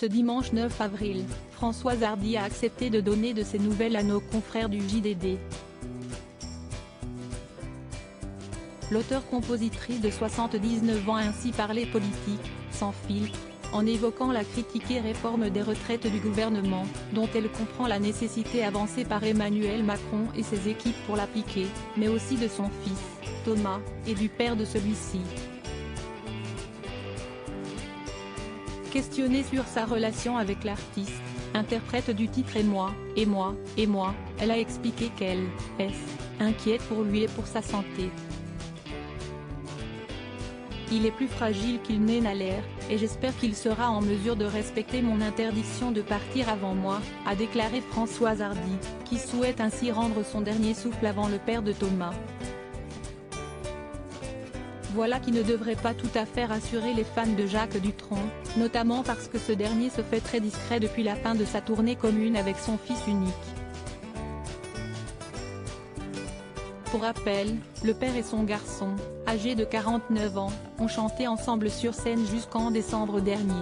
Ce dimanche 9 avril, Françoise Hardy a accepté de donner de ses nouvelles à nos confrères du JDD. L'auteure-compositrice de 79 ans a ainsi parlé politique, sans filtre, en évoquant la critiquée réforme des retraites du gouvernement, dont elle comprend la nécessité avancée par Emmanuel Macron et ses équipes pour l'appliquer, mais aussi de son fils, Thomas, et du père de celui-ci. Questionnée sur sa relation avec l'artiste, interprète du titre Et moi, elle a expliqué qu'elle est inquiète pour lui et pour sa santé. Il est plus fragile qu'il n'a l'air, et j'espère qu'il sera en mesure de respecter mon interdiction de partir avant moi, a déclaré Françoise Hardy, qui souhaite ainsi rendre son dernier souffle avant le père de Thomas. Voilà qui ne devrait pas tout à fait rassurer les fans de Jacques Dutronc, notamment parce que ce dernier se fait très discret depuis la fin de sa tournée commune avec son fils unique. Pour rappel, le père et son garçon, âgé de 49 ans, ont chanté ensemble sur scène jusqu'en décembre dernier.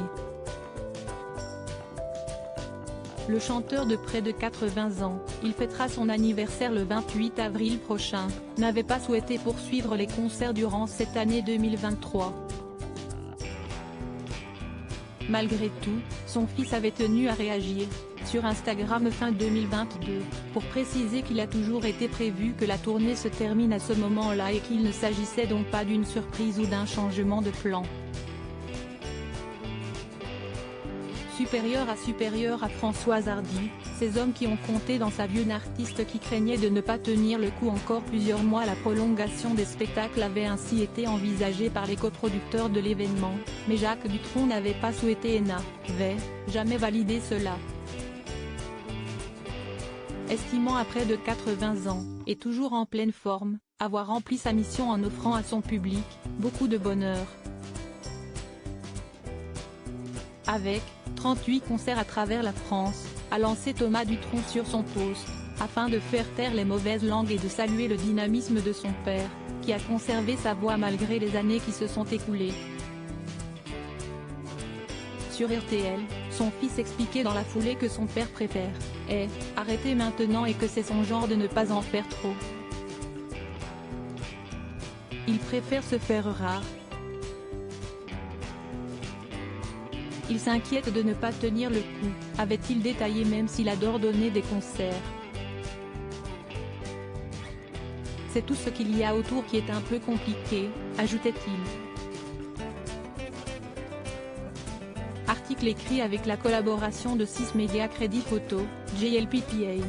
Le chanteur de près de 80 ans, il fêtera son anniversaire le 28 avril prochain, n'avait pas souhaité poursuivre les concerts durant cette année 2023. Malgré tout, son fils avait tenu à réagir, sur Instagram fin 2022, pour préciser qu'il a toujours été prévu que la tournée se termine à ce moment-là et qu'il ne s'agissait donc pas d'une surprise ou d'un changement de plan. Supérieur à Françoise Hardy, ces hommes qui ont compté dans sa vie une artiste qui craignait de ne pas tenir le coup encore plusieurs mois. La prolongation des spectacles avait ainsi été envisagée par les coproducteurs de l'événement, mais Jacques Dutronc n'avait pas souhaité et n'avait jamais validé cela. Estimant à près de 80 ans, et toujours en pleine forme, avoir rempli sa mission en offrant à son public beaucoup de bonheur. Avec 38 concerts à travers la France, a lancé Thomas Dutronc sur son post, afin de faire taire les mauvaises langues et de saluer le dynamisme de son père, qui a conservé sa voix malgré les années qui se sont écoulées. Sur RTL, son fils expliquait dans la foulée que son père préfère arrêter maintenant et que c'est son genre de ne pas en faire trop. Il préfère se faire rare. Il s'inquiète de ne pas tenir le coup, avait-il détaillé, même s'il adore donner des concerts. C'est tout ce qu'il y a autour qui est un peu compliqué, ajoutait-il. Article écrit avec la collaboration de 6 médias Crédit Photo, JLPPA.